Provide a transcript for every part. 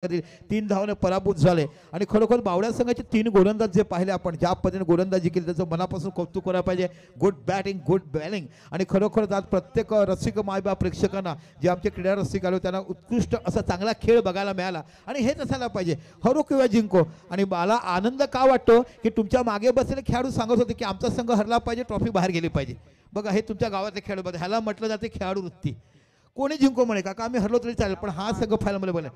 3 धावाने पराभूत झाले आणि खरोखर बावड्या संघाचे 3 गोलंदाज जे पाहिले आपण ज्या पद्धतीने गोलंदाजी केली त्याचं मनापासून कौतुक करायला पाहिजे. गुड बॅटिंग गुड बॅलिंग आणि खरोखर आज प्रत्येक रसिक मायबा प्रेक्षकांना जे आमचे क्रीडा रसिक आले त्यांना उत्कृष्ट असा चांगला खेळ बघायला मिळाला आणि हेच असायला पाहिजे. हरो किंवा जिंको. आणि मला आनंद का वाटतो की तुमच्या मागे बसलेले खेळाडू सांगत होते की आमचा संघ हरला पाहिजे, ट्रॉफी बाहेर गेली पाहिजे. बघा हे तुमच्या गावातले खेळाडू बघा, ह्याला म्हटलं जाते खेळाडू वृत्ती. कोणी जिंको म्हणे का आम्ही हरलो तरी चालेल, पण हा संघ फायनलमध्ये बने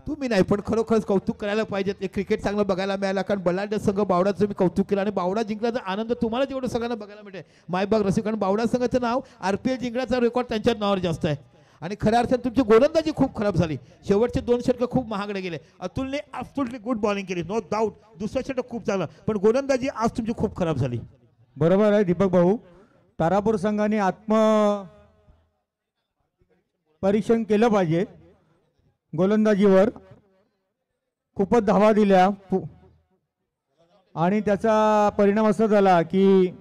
तुम्ही नाही, पण खरोखरच कौतुक करायला पाहिजे. ते क्रिकेट चांगलं बघायला मिळालं कारण बलाढ्य संघ बावडाचं मी कौतुक केलं आणि बावडा जिंकण्याचा आनंद तुम्हाला जेवढं सगळ्यांना बघायला मिळते मायबाग रसिक. कारण बावडा संघाचं नाव RPL जिंकण्याचा रेकॉर्ड त्यांच्या नावावर जास्त आहे आणि खऱ्या अर्थाने तुमची गोलंदाजी खूप खराब झाली. शेवटचे 2 षटक खूप महागडे गेले. अतुलने ॲब्सोल्युटली गुड बॉलिंग केली, नो डाऊट. दुसरं षटक खूप चांगलं, पण गोलंदाजी आज तुमची खूप खराब झाली. बरोबर आहे दीपक भाऊ. तारापूर संघाने परीक्षण केलं पाहिजे. गोलंदाजीवर खूपच धावा दिल्या आणि त्याचा परिणाम असा झाला की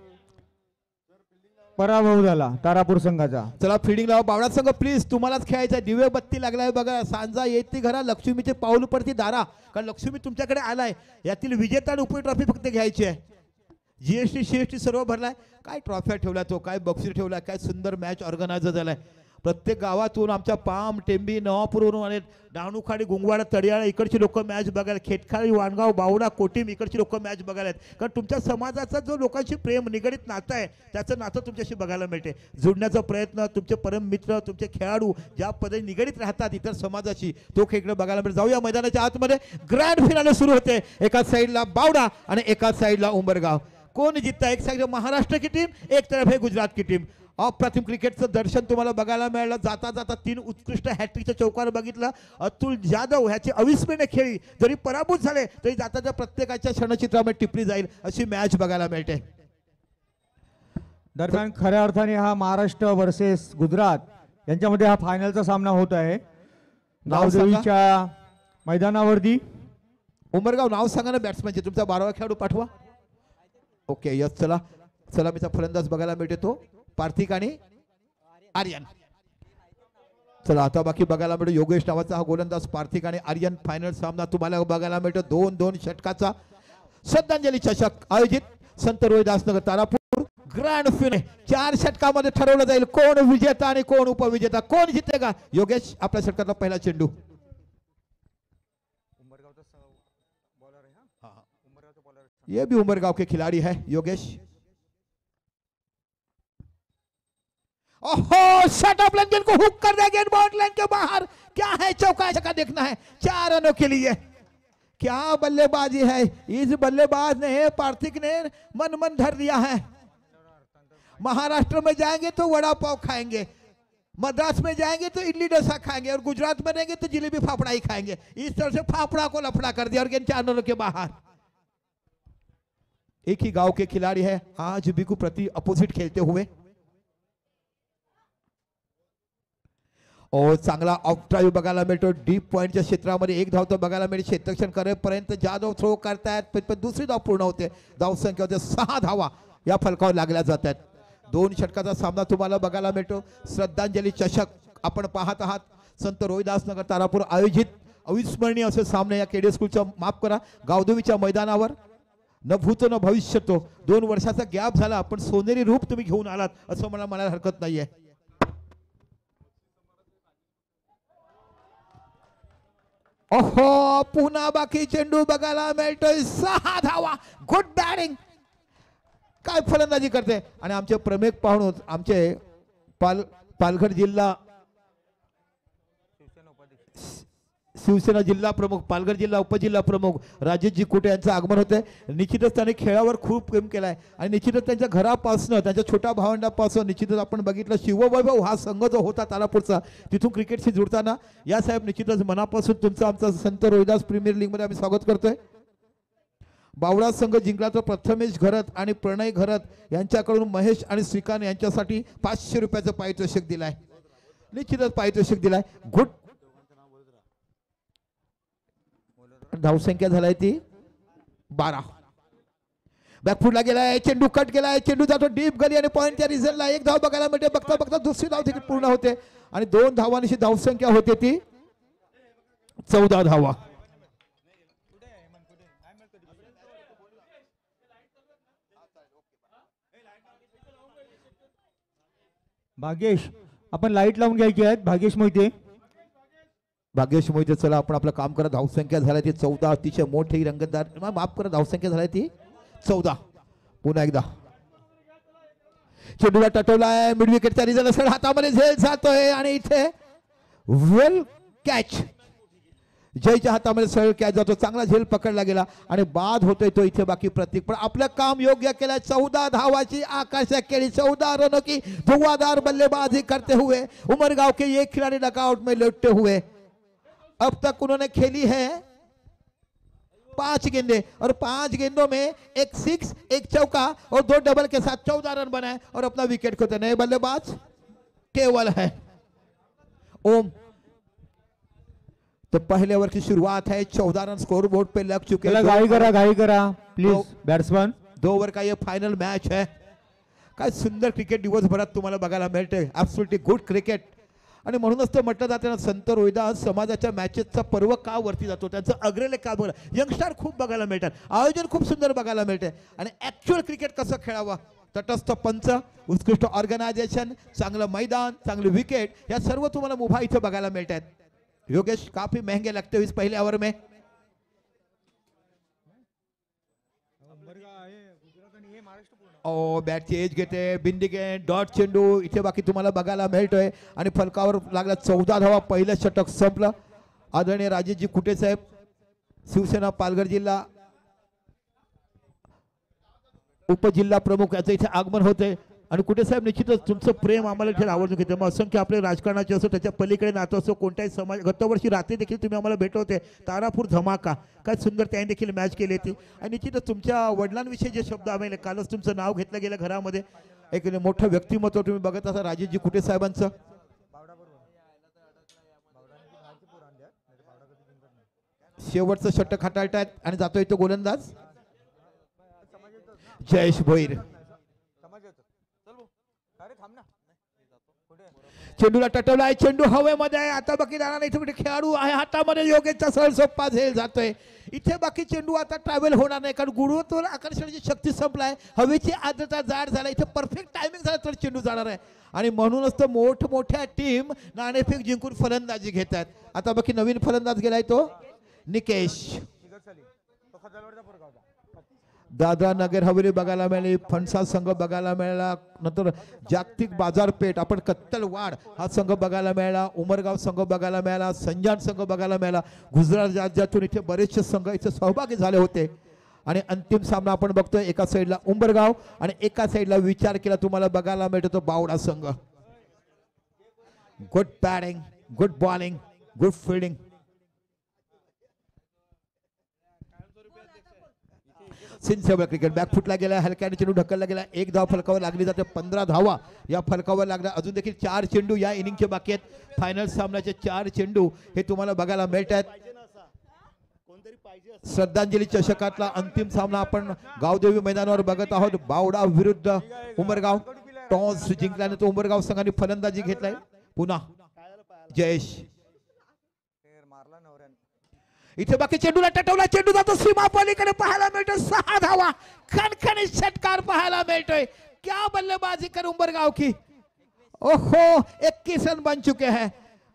पराभव झाला तारापूर संघाचा. चला फिल्डिंग लावा बावडा संघ प्लीज, तुम्हालाच खेळायचं. दिवे बत्ती लागलाय बघा, सांजा येते घरा, लक्ष्मीचे पाऊल पडती दारा. कारण लक्ष्मी तुमच्याकडे आलाय. यातील विजेता आणि उपरी ट्रॉफी फक्त घ्यायची आहे. GST CST सर्व भरलाय. काय ट्रॉफ्या ठेवल्या तो, काय बक्षीस ठेवलाय, काय सुंदर मॅच ऑर्गनायझर झालाय. प्रत्येक गावातून आमच्या पाम टेंबी नवापूरवरून आले, डहाणूखाडी गुंगवाडा तडियाळा इकडची लोक मॅच बघायला, खेटखाळी वाणगाव बावडा कोटीम इकडची लोक मॅच बघायला आहेत. कारण तुमच्या समाजाचा जो लोकांशी प्रेम निगडीत नातं आहे त्याचं नातं तुमच्याशी बघायला मिळते. जुळण्याचा प्रयत्न, तुमचे परम मित्र, तुमचे खेळाडू ज्या पद्धतीने निगडीत राहतात इतर समाजाशी तो खेळ बघायला मिळते. जाऊया मैदानाच्या आतमध्ये. ग्रँड फिनाले सुरू होते. एका साईडला बावडा आणि एका साईडला उंबरगाव. कोण जिंकता? एक साईड महाराष्ट्र की टीम, एक तरफ है गुजरात की टीम. अप्रतिम क्रिकेटचं दर्शन तुम्हाला बघायला मिळालं. जाता जाता 3 उत्कृष्ट हॅट्रिकच्या चौकार बघितलं. अतुल जाधव ह्याची अविस्मरणीय खेळी, जरी पराभूत झाले तरी जाताच्या प्रत्येकाच्या क्षणचित्रामध्ये टिपली जाईल अशी मॅच बघायला मिळते. दरम्यान खऱ्या अर्थाने हा महाराष्ट्र वर्सेस गुजरात यांच्यामध्ये हा फायनलचा सामना होत आहे गावदेवीच्या मैदानावरती. उमरगाव नाव सांगा ना बॅट्समॅनचे. तुमचा 12वा खेळाडू पाठवा. Okay yes. चला चला मीचा फलंदाज बघायला मिळते तो पार्थिक आणि आर्यन. चला आता बाकी बघायला मिळतो योगेश नावाचा हा गोलंदाज, पार्थिक आणि आर्यन. फायनल सामना तुम्हाला बघायला मिळतो 2-2 षटकाचा. श्रद्धांजली चषक आयोजित संत रोहिदासनगर तारापूर. ग्रँड फिनाले 4 षटकामध्ये ठरवलं जाईल कोण विजेता आणि कोण उपविजेता, कोण जितेगा. योगेश आपल्या षटकाचा पहिला चेंडू. ये भी उमरगांव के खिलाड़ी है योगेश. ओहो शट ऑफ लाइन को हुक कर दिया, गेंद बाउंड लाइन के बाहर. क्या है चौका छक्का देखना है 4 रनों के लिए. क्या बल्लेबाजी है इस बल्लेबाज ने. पार्थिक ने मन धर दिया है. महाराष्ट्र में जाएंगे तो वड़ा पाव खाएंगे, मद्रास में जाएंगे तो इडली डोसा खाएंगे और गुजरात में रहेंगे तो जलेबी फाफड़ा ही खाएंगे. इस तरह से फाफड़ा को लफड़ा कर दिया और गेंद 4 रनों के बाहर. एक ही गांव के खिलाड़ी है आज बिकू प्रति अपोजिट खेलते हुए और चांगला ऑफ ड्राइव बघायला मिळतो. डीप पॉइंटच्या क्षेत्रामध्ये 1 धाव तर बघायला मिळते. क्षेत्ररक्षण करेपर्यंत जाधव थ्रो करतायत, पण दुसरी धाव पूर्ण होते. धाव संख्या होते 6 धावा या फलकावर लागल्या जातात. 2 षटकाचा सामना तुम्हाला बघायला मिळतो. श्रद्धांजली चषक आपण पाहत आहात. संत रोहिदासनगर तारापूर आयोजित अविस्मरणीय असे सामने या केडी स्कूलच्या माफ करा गावदेवीच्या मैदानावर. न भूत न भविष्य. तो 2 वर्षाचा गॅप झाला पण सोनेरी रूप तुम्ही घेऊन आलात असं मला म्हणायला हरकत नाहीये. ओहो पुन्हा बाकी चेंडू बघायला मिळतोय. 6 धावा. Good batting. काय फलंदाजी करते. आणि आमचे प्रमेक पाहून आमचे पालघर जिल्हा शिवसेना जिल्हा प्रमुख, पालघर जिल्हा उपजिल्हा प्रमुख राजेशजी कुटे यांचं आगमन होते. निश्चितच त्याने खेळावर खूप प्रेम केलाय आणि निश्चितच त्यांच्या घरापासून त्यांच्या छोट्या भावंडापासून निश्चितच आपण बघितलं शिववैभव हा संघ जो होता तारापूरचा तिथून क्रिकेटशी जुळताना या साहेब निश्चितच मनापासून तुमचं आमचं संत रोहिदास प्रीमियर लीग मध्ये आम्ही स्वागत करतोय. बावडा संघ जिंकला तर प्रथमेश घरत आणि प्रणय घरत यांच्याकडून महेश आणि श्रीकांत यांच्यासाठी 500 रुपयाचं पारितोषिक दिलाय. निश्चितच पारितोषिक दिलाय. गुड. धावसंख्या झालाय ती 12. बॅकफुटला गेलाय, चेंडू कट गेलाय, चेंडू जातो डीप गली आणि पॉइंटच्या रिझल्टला 1 धाव बघायला मिळते. बघता बघता दुसरी धाव देखील पूर्ण होते आणि 2 धावांची धावसंख्या होते ती 14 धावा. भाग्येश आपण लाईट लावून घ्यायची आहेत. भाग्येश मोहिते. भाग्येश मोहिते चला आपण आपलं काम करा. धावसंख्या झाली ती 14. अतिशय मोठी रंगतदार माफ करा धावसंख्या झाली ती 14. पुन्हा एकदा चेंडूला टटवलाय. मिड विकेटचा रिझल्ट असेल. हातामध्ये झेल जातोय आणि इथे वेल कॅच. जयच्या हातामध्ये सरळ कॅच जातो. चांगला झेल पकडला गेला आणि बाद होतोय तो इथे. बाकी प्रतीक पण आपलं काम योग्य केलं. 14 धावाची आकाशा केली. 14 रनों की धुआंधार बल्लेबाजी करते हुए उमरगांव के ये खिलाड़ी डकआउट में लौटते हुए अब तक उन्होंने खेली है 5 गेंदे और 5 गेंदों में एक 6 एक चौका और 2 डबल के साथ 14 रन बनाए और अपना विकेट खोते. नए बल्लेबाज केवल है ओम. तो पहले ओवर की शुरुआत है. 14 रन स्कोर बोर्ड पे लग चुके हैं. घाई करा प्लीज बॅट्समन. 2 ओवर का ये फाइनल मैच है. काय सुंदर क्रिकेट दिवसभरात तुम्हाला बघायला मिळते. Absolutely good cricket. आणि म्हणूनच तर म्हटलं जातं ना संत रोहिदास समाजाच्या मॅचेसचा पर्व का वरती जातो. त्यांचं अग्रलेख का बघा. यंगस्टर खूप बघायला मिळतात. आयोजन खूप सुंदर बघायला मिळते आणि ऍक्च्युअल क्रिकेट कसं खेळावं. तटस्थ पंच, उत्कृष्ट ऑर्गनायझेशन, चांगलं मैदान, चांगली विकेट या सर्व तुम्हाला मुभा इथे बघायला मिळतात. योगेश काफी महंगे लगते हुए इस पहले ओवर में. बॅटची एज घेते. बिंदिगे डॉट चेंडू इथे बाकी तुम्हाला बघायला मिळतोय आणि फलकावर लागला. 14 धावा. पहिलं षटक संपलं. आदरणीय राजेशजी कुटे साहेब शिवसेना पालघर जिल्हा उपजिल्हा प्रमुख याचं इथे आगमन होते आणि कुठे साहेब निश्चितच तुमचं प्रेम आम्हाला इथे आवडून घेते. मग असंख्य आपले राजकारणाचे असो त्याच्या पलीकडे नातं असो कोणत्याही समाज. गत वर्षी रात्री देखील तुम्ही आम्हाला भेटवते. तारापूर धमाका काय सुंदर त्याने देखील मॅच केली होती आणि निश्चितच तुमच्या वडिलांविषयी जे शब्द आम्ही कालच तुमचं नाव घेतलं गेलं घरामध्ये. एक मोठं व्यक्तिमत्व तुम्ही बघत असा राजेशजी कुटे साहेबांचं. शेवटचं षटक हाताळतायत आणि जातोय तो गोलंदाज जयेश भोईर. चेंडूला टटवलाय. चेंडू हवेमध्ये आहे. आता बाकी जाणार इथे कुठे खेळाडू आहे हातामध्ये. योगेशचा सरळ सोप्पा झेल जातोय. इथे बाकी चेंडू आता ट्रॅव्हल होणार नाही कारण गुरुत्व आकर्षणाची शक्ती संपलाय. हवेची आर्द्रता जाड झाला. इथे परफेक्ट टायमिंग झाला तर चेंडू जाणार आहे आणि म्हणूनच तर मोठमोठ्या टीम नाणेफेक जिंकून फलंदाजी घेतात. आता बाकी नवीन फलंदाज गेलाय तो निकेश. दादरा नगर हवेली बघायला मिळाली. फणसा संघ बघायला मिळाला. नंतर जागतिक बाजारपेठ आपण कत्तलवाड हा संघ बघायला मिळाला. उमरगाव संघ बघायला मिळाला. संजान संघ बघायला मिळाला. गुजरात राज्यातून इथे बरेचसे संघ इथे सहभागी झाले होते आणि अंतिम सामना आपण बघतोय. एका साईडला उंबरगाव आणि एका साईडला विचार केला तुम्हाला बघायला मिळतो तो बावडा संघ. Good batting, good bowling, good fielding. Sensible cricket बॅकफुटला गेला. हलक्याने चेंडू ढकलला गेला. 1 धाव फलकावर लागली जाते. 15 धावा या फलकावर लागला. अजून देखील 4 चेंडू या इनिंगचे बाकी आहेत. फायनल सामन्याचे 4 चेंडू हे तुम्हाला बघायला मिळतात. श्रद्धांजली चषकातला अंतिम सामना आपण गावदेवी मैदानावर बघत आहोत. बावडा विरुद्ध उमरगाव. टॉस जिंकल्यानंतर उमरगाव संघाने फलंदाजी घेतलाय. पुन्हा जयेश. इथे बाकी चेंडूला टटवला. चेंडू जातो सीमा पलीकडे पाहायला मिळतोय. 6 धावा. खणखणीत षटकार पाहायला मिळतोय. क्या बल्लेबाजी कर उमरगांव की. ओहो 21 रन बन चुके हैं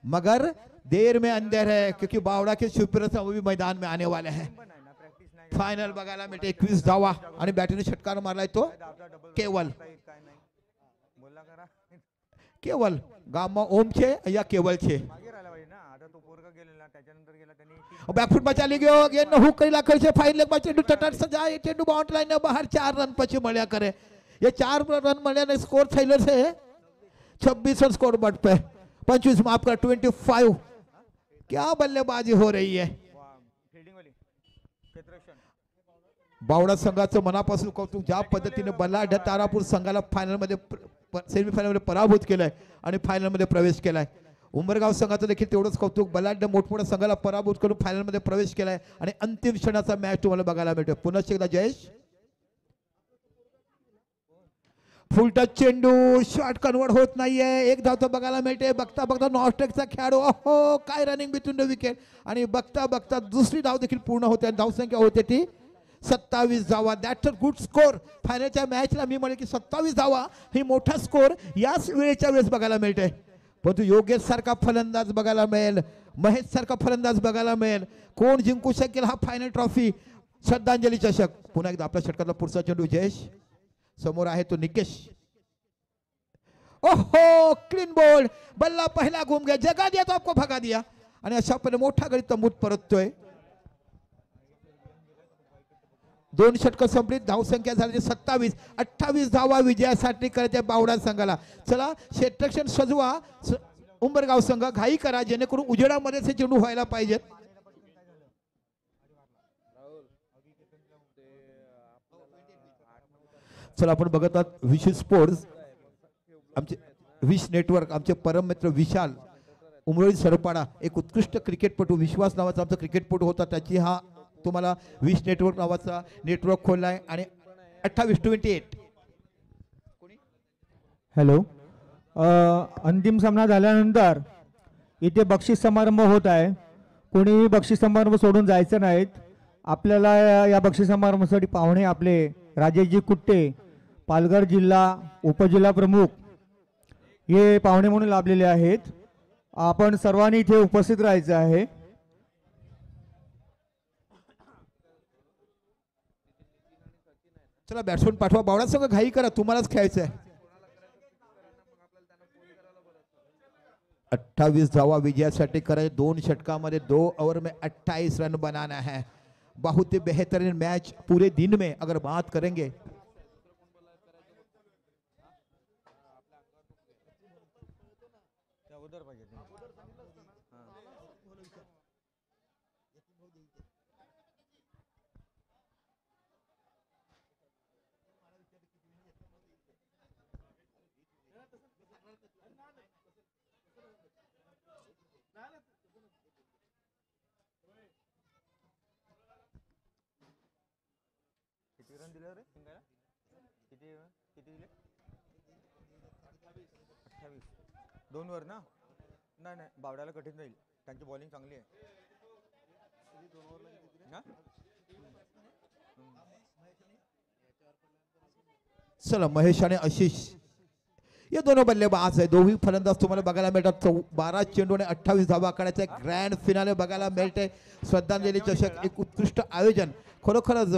मगर देर में अंदर है क्योंकि बावड़ा के सुपर वो भी मैदान में आने वाले हैं. फायनल बघायला मिळते. 21 धावा आणि बॅटरीने षटकार मारलाय तो केवल. केवल गामा ओम छे या केवल छे. बैकफुट में चली गयो. गेंद हुक કરી લાખે છે. ફાઇન લેગ માં ચેंडू તટસ્થ જાય. ચેंडू બાઉન્ડ લાઈન બહાર 4 રન પછી મળ્યા કરે. ये 4 रन મળ્યા ને સ્કોર થયેલો છે 26 रन स्कोर बोर्ड पे. 25 माफ कर 25. क्या बल्लेबाजी हो रही है. बावडा संघाचं मनापासून कौतुक. ज्या पद्धतीने बलाढ्य तारापूर संघाला फायनल मध्ये सेमीफायनल मध्ये पराभूत केलाय आणि फायनल मध्ये प्रवेश केलाय. उमरगाव संघाचं देखील तेवढंच कौतुक. बलाढ्य मोठमोठ्या संघाला पराभूत करून फायनल मध्ये प्रवेश केलाय आणि अंतिम क्षणाचा मॅच तुम्हाला बघायला मिळतो. पुन्हा एकदा जयेश. फुल टच चेंडू शॉट कन्वर्ट होत नाहीये. एक धाव तर बघायला मिळते. बघता बघता नॉस्टेकचा खेळाडू ओहो काय रनिंग बिटवीन द विकेट आणि बघता बघता दुसरी धाव देखील पूर्ण होते. धावसंख्या होते ती 27 धावा. That's a good score. फायनलच्या मॅचला मी म्हणेन की 27 धावा ही मोठा स्कोर याच वेळेच्या वेळेस बघायला मिळते. परंतु योगेश सारखा फलंदाज बघायला मिळेल, महेश सारखा फलंदाज बघायला मिळेल. कोण जिंकू शकेल हा फायनल ट्रॉफी? श्रद्धांजली चषक. पुन्हा एकदा आपल्या षटकातला पुढचा चेंडू जयेश. समोर आहे तो निकेश. ओहो क्लीन बोल्ड. बल्ला पहिला घूम गया. जगा दिया तो आपको भगा दिया. आणि अशा पद्धतीने मोठा गडी तंबूत परततोय. 2 षटक संपलीत. धावसंख्या झाली 27. 28 धावा विजयासाठी करायच्या बावडा संघाला. चला क्षेत्रक्षण सजवा. उंबरगाव संघ घाई करा जेणेकरून उजेडामध्ये हे चेंडू व्हायला पाहिजेत. चला आपण बघत आहात विशी स्पोर्ट्स. आमचे विश नेटवर्क आमचे परम मित्र विशाल उमरोळी सरपाडा एक उत्कृष्ट क्रिकेटपटू विश्वास नावाचा आमचा क्रिकेटपटू होता. त्याची हा तुम्हाला विश नेटवर्क नावाचा नेटवर्क खोलला आहे आणि 28-28. हॅलो. अंतिम सामना झाल्यानंतर इथे बक्षीस समारंभ होत आहे. कोणीही बक्षीस समारंभ सोडून जायचं नाहीत. आपल्याला या बक्षीस समारंभासाठी पाहुणे आपले राजेशजी कुट्टे पालघर जिल्हा उपजिल्हा प्रमुख हे पाहुणे म्हणून लाभलेले आहेत. आपण सर्वांनी इथे उपस्थित राहायचं आहे. चला बॅट्समन पाठवा. बावडा संघ घाई करा तुम्हालाच खेळायचं आहे. 28 धावा विजयासाठी करायचे. 2 षटकामध्ये 2 ओवर में 28 रन बनाना है. बहुत ही बेहतरीन मैच पूरे दिन में अगर बात करेंगे दोन वर ना. नाही नाही बावड्याला कठीण जाईल. त्यांची बॉलिंग चांगली आहे. चला महेश आणि आशिष हे दोनों बल्लेबाज आहे. दोन्ही फलंदाज तुम्हाला बघायला मिळतात. 12 चेंडू आणि 28 धावा काढायचा ग्रँड फिनाले बघायला मिळते. श्रद्धांजली चषक एक उत्कृष्ट आयोजन. खरोखरच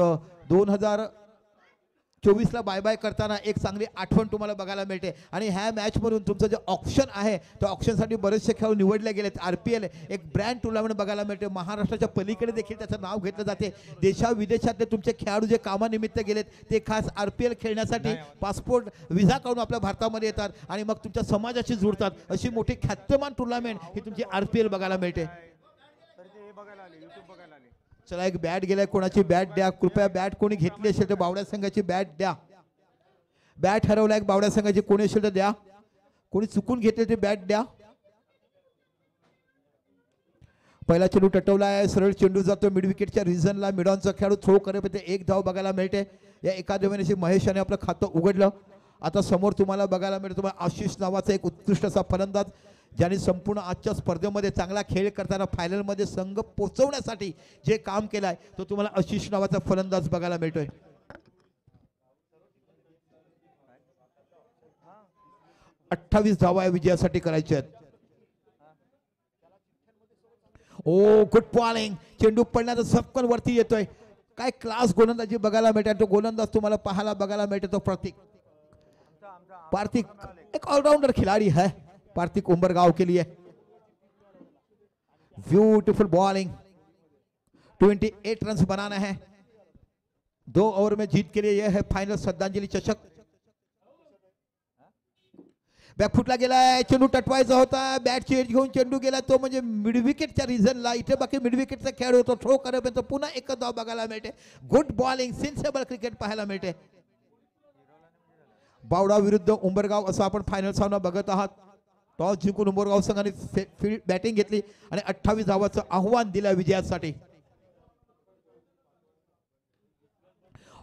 2024 ला बाय बाय करताना एक चांगली आठवण तुम्हाला बघायला मिळते. आणि ह्या मॅच मधून तुमचं जे ऑप्शन आहे त्या ऑप्शनसाठी बरेचसे खेळाडू निवडले गेलेत. RPL एक ब्रँड टुर्नामेंट बघायला मिळते. महाराष्ट्राच्या पलीकडे देखील त्याचं नाव घेतलं जाते. देशाविदेशातले तुमचे खेळाडू जे कामानिमित्त गेलेत ते खास RPL खेळण्यासाठी पासपोर्ट व्हिसा काढून आपल्या भारतामध्ये येतात आणि मग तुमच्या समाजाशी जुळतात. अशी मोठी ख्यातमान टुर्नामेंट ही तुमची RPL बघायला मिळते. चला एक बॅट गेलाय. कोणाची बॅट द्या कृपया. बॅट कोणी घेतली असेल तर बावड्या संघाची बॅट द्या. बॅट हरवलाय बावड्या संघाची. कोणी असेल तर द्या. कोणी चुकून घेतले ते बॅट द्या. पहिला चेंडू टटवलाय. सरळ चेंडू जातो मिड विकेटच्या रिझनला. मिडॉनचा खेळाडू थ्रो करेपर्यंत 1 धाव बघायला मिळते. या एका धावेने महेशाने आपलं खातं उघडलं. आता समोर तुम्हाला बघायला मिळतो तुम्हाला आशिष नावाचा एक उत्कृष्ट असा फलंदाज ज्यांनी संपूर्ण आजच्या स्पर्धेमध्ये चांगला खेळ करताना फायनलमध्ये संघ पोहोचवण्यासाठी जे काम केलं आहे तो तुम्हाला आशिष नावाचा फलंदाज बघायला मिळतोय. अठ्ठावीस धावा विजयासाठी करायचे आहेत. ओ गुड बॉलिंग. चेंडू पडण्याचा सपकन वरती येतोय. काय क्लास गोलंदाजी बघायला मिळते. तो गोलंदाज तुम्हाला पाहायला बघायला मिळते तो पार्थिक एक ऑलराउंडर खिलाड़ी है. पार्थिक उंबरगांव के लिए ब्यूटीफुल बॉलिंग. 28 रन बनाना है. 2 ओवर में जीत के लिए यह है फाइनल श्रद्धांजलि चषक. बॅकफुटला गेलाय. चेंडू टटवायचा होता. बॅटची एज घेऊन चेंडू गेला तो म्हणजे मिड विकेटच्या रिझनला. इथे बाकी मिड विकेटचा खेळ होतो. थ्रो करेपर्यंत पुन्हा एक धाव बघायला मिळते. गुड बॉलिंग सेन्सेबल क्रिकेट पाहायला मिळते. बावडा विरुद्ध उंबरगाव असं आपण फायनल सामना बघत आहात. टॉस जिंकून उंबरगाव संघाने फील्ड बॅटिंग घेतली आणि 28 धावाचं आव्हान दिलं विजयासाठी.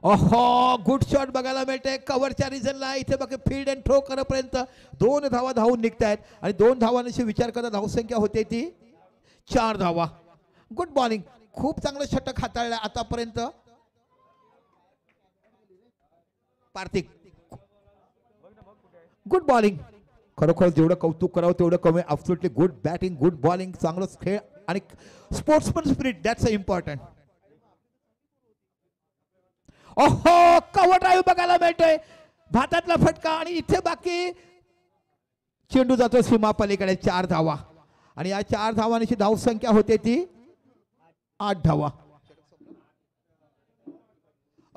ओहो गुड शॉट बघायला मिळते कव्हरच्या रिझनला. इथे बघा फील्ड अँड थ्रो करपर्यंत 2 धावा धावून निघतायत आणि 2 धावांशी विचार करता धावसंख्या होते ती 4 धावा. गुड बॉलिंग, खूप चांगलं षटक हाताळलं आतापर्यंत पार्थिक. गुड बॉलिंग, खरोखर जेवढं कौतुक करावं तेवढं कमी. Absolutely good batting, good bowling, चांगलं खेळ आणि स्पोर्ट्समन स्पिरिट, दॅट्स इम्पॉर्टंट. ओहो कव्हर ड्राईव्ह बघायला मिळतोय, भातातला फटका आणि इथे बाकी चेंडू जातो सीमा पलीकडे. 4 धावा आणि या 4 धावांची धावसंख्या होते ती 8 धावा.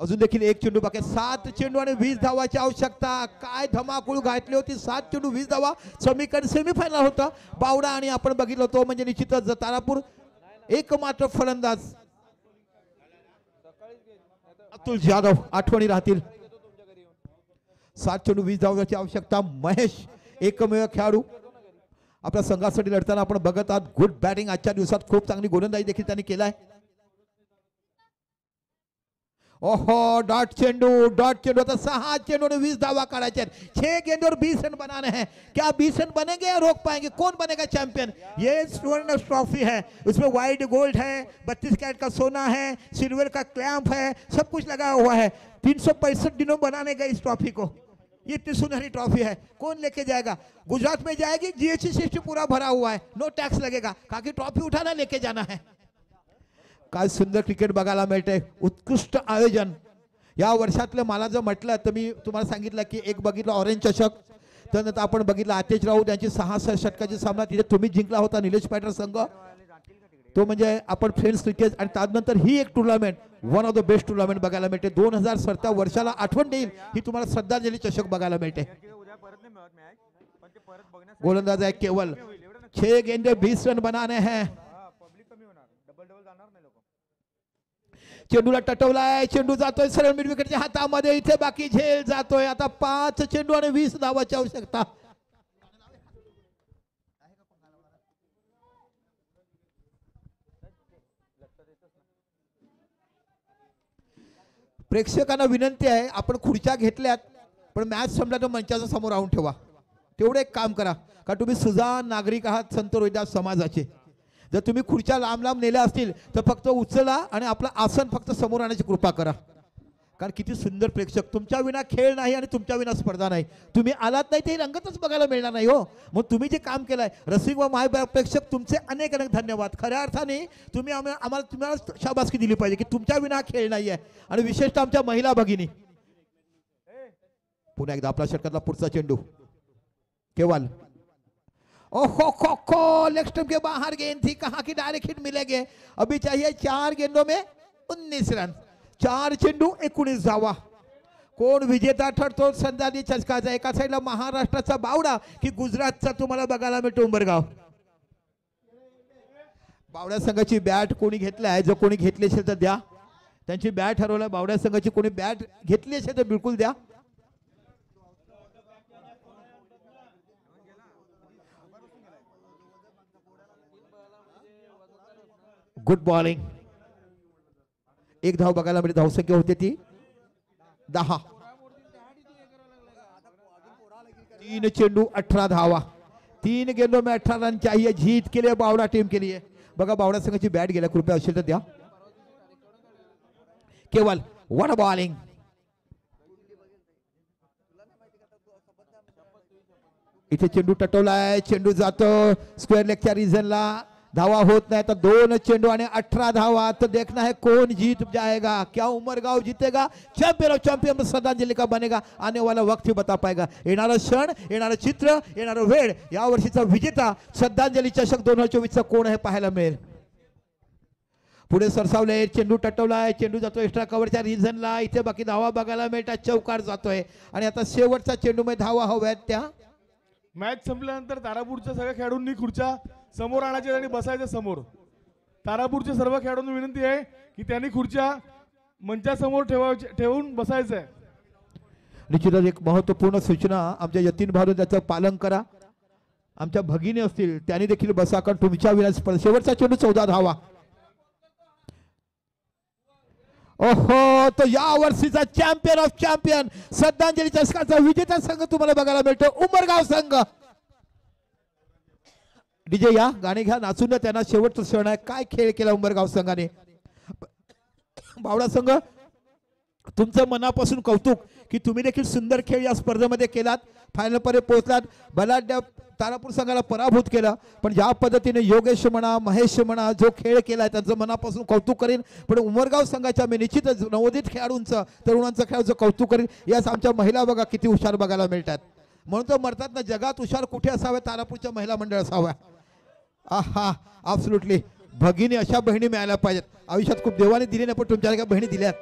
अजून देखील एक चेंडू बाकी. 7 चेंडू आणि 20 धावाची आवश्यकता. काय धमाकूळ घातली होती. 7 चेंडू 20 धावा. समीकरण सेमीफायनल होता बावडा आणि आपण बघितलं होतो म्हणजे निश्चितच तारापूर एकमात्र फलंदाज अतुल जाधव आठवणी राहतील. 7 चेंडू 20 धावाची आवश्यकता. महेश एकमेव खेळाडू आपल्या संघासाठी लढताना आपण बघत आहात. गुड बॅटिंग आजच्या दिवसात खूप चांगली गोलंदाजी देखील त्यांनी केलाय. ओहो डॉट चेंडू आता 6 चेंडू ने 20 धावा काढायचे हैं. 6 गेंदों और 20 रन बनाने हैं. क्या 20 रन बनेंगे या रोक पाएंगे? कौन बनेगा चैंपियन? ये स्वर्ण ट्रॉफी है, उसमें व्हाइट गोल्ड है, 32 कैरेट का सोना है, सिल्वर का क्लैंप है, सब कुछ लगा हुआ है. 365 दिनों बनाने गए इस ट्रॉफी को. ये इतनी सुनहरी ट्रॉफी है. कौन लेके जाएगा? गुजरात में जाएगी. जीएसटी सिस्टम पूरा भरा हुआ है, नो टैक्स लगेगा. काकी ट्रॉफी उठाना लेके जाना है. काय सुंदर क्रिकेट बघायला मिळते. उत्कृष्ट आयोजन. या वर्षातलं मला जर म्हटलं तर मी तुम्हाला सांगितलं की एक बघितलं ऑरेंज चषक, त्यानंतर आपण बघितलं आतेश राऊत यांची 6 षटकाची सामना तिथे तुम्ही जिंकला होता निलेश पाटील संघ. तो म्हणजे आपण फ्रेंड्स क्रिकेट आणि त्यानंतर ही एक tournament one of the best tournament बघायला मिळते. 2007 वर्षाला आठवण देईल ही तुम्हाला श्रद्धांजली चषक बघायला मिळते. गोलंदाज आहे केवल. 6 गेंदे 20 रन बनाने हैं. चेंडूला टटवलाय, चेंडू जातोय सरळ मिड विकेटच्या हातामध्ये. इथे बाकी झेल जातोय. आता 5 चेंडू आणि 20 धावाची आवश्यकता. प्रेक्षकांना विनंती आहे आपण खुर्च्या घेतल्यात पण मॅच संपला तर मंचाच्या समोर राहून ठेवा. तेवढे एक काम करा कारण तुम्ही सुजाण नागरिक आहात संत रोहिदास समाजाचे. जर तुम्ही खुर्च्या लांब लांब नेल्या असतील तर फक्त उचला आणि आपलं आसन फक्त समोर आणण्याची कृपा करा. कारण किती सुंदर प्रेक्षक. तुमच्या विना खेळ नाही आणि तुमच्या विना स्पर्धा नाही. तुम्ही आलात नाही ते रंगतच बघायला मिळणार नाही हो. मग तुम्ही जे काम केलंय रसिक व माय प्रेक्षक तुमचे अनेक अनेक धन्यवाद. खऱ्या अर्थाने तुम्ही आम्हाला तुम्हाला शाबासकी दिली पाहिजे की तुमच्या विना खेळ नाही आहे. आणि विशेषतः आमच्या महिला भगिनी. पुन्हा एकदा आपला षटकातला पुढचा चेंडू केवल. ओहो खो खो लेग स्टंप के बाहर गेंद थी. कहा कि डायरेक्ट हिट मिलेंगे. अभी चाहिए 4 गेंदों में 19 रन. 4 चेंडू 19 धावा. कोण विजेता ठरतो संधानी चषकाचा? एका साईडला महाराष्ट्राचा बावडा की गुजरातचा तुम्हाला बघायला मिळतो उंबरगाव. बावड्या संघाची बॅट कोणी घेतली आहे? जर कोणी घेतली असेल तर द्या. त्यांची बॅट हरवलं. बावड्या संघाची कोणी बॅट घेतली असेल तर बिलकुल द्या. Good bowling. 1 धाव बघायला मिळते. धावसंख्या होते ती 10. 3 चेंडू 18 धावा. 3 गेंदों में 18 रन चाहिए जीत के लिए बावड़ा टीम के लिए. बघा बावड़ा संघाची बॅट गेल्या कृपया असेल तर द्या. केवल व्हाट अ बॉलिंग. इथे चेंडू टटवलाय. चेंडू जातो स्क्वेअर लेगच्या रिजनला. धावा होत नाही तर 2 चेंडू आणि 18 धावा. तो देखना है कौन जीत जाएगा. क्या उमरगाव जीतेगा? चैंपियन ऑफ चैंपियन श्रद्धांजलि का बनेगा? आने वाला वक्त ही बता पाएगा. येणारं क्षण, येणारं चित्र, येणारं वेळ, या वर्षीचा विजेता श्रद्धांजलि चषक 2024 कोण आहे पाहायला मिळेल. पुढे सरसावले. चेंडू टटवलाय. चेंडू जातो एक्स्ट्रा कव्हरच्या रिजनला. इथे बाकी धावा बघायला मिळतात. चौकार जातोय आणि आता शेवटचा चेंडू मध्ये धावा हव्यात त्या. मॅच संपल्यानंतर तारापूरच्या सगळ्या खेळाडूंनी खुर्च्या समोर आणायच्या आणि बसायच्या समोर. तारापूरच्या सर्व खेळाडूंना विनंती आहे की त्यांनी खुर्च्या मंचासमोर ठेवून बसायचं आहे. निश्चितच एक महत्त्वपूर्ण सूचना आमच्या यतीन भाऊ त्याचं पालन करा. आमच्या भगिनी असतील त्यांनी देखील बसा कारण तुमच्या विना शेवटचा चेंडू 14 धावा. ओहो, तो या वर्षीचा चॅम्पियन ऑफ चॅम्पियन श्रद्धांजली चषकाचा विजेता संघ तुम्हाला बघायला मिळतो उमरगाव संघ. डीजे या गाणे घ्या, नाचून द्या त्यांना. शेवटचा क्षण आहे. काय खेळ केला उमरगाव संघाने. बावडा संघ तुमचं मनापासून कौतुक की तुम्ही देखील सुंदर खेळ या स्पर्धेमध्ये केलात, फायनल पर्यंत पोहोचलात, बलाढ्य तारापूर संघाला पराभूत केला. पण ज्या पद्धतीने योगेश म्हणा, महेश म्हणा, जो खेळ केलाय त्यांचं मनापासून कौतुक करेन. पण उमरगाव संघाच्या मी निश्चितच नवोदित खेळाडूंचं, तरुणांचं खेळाचं कौतुक करेन. याच आमच्या महिला बघा किती हुशार बघायला मिळतात. म्हणून तर म्हणतात ना, जगात हुशार कुठे असाव्या, तारापूरच्या महिला मंडळ असाव्या. आहा, ॲब्सोल्युटली. भगिनी अशा बहिणी मिळायला पाहिजेत. आयुष्यात खूप देवाने दिली नाही, पण तुमच्या बहिणी दिल्यात.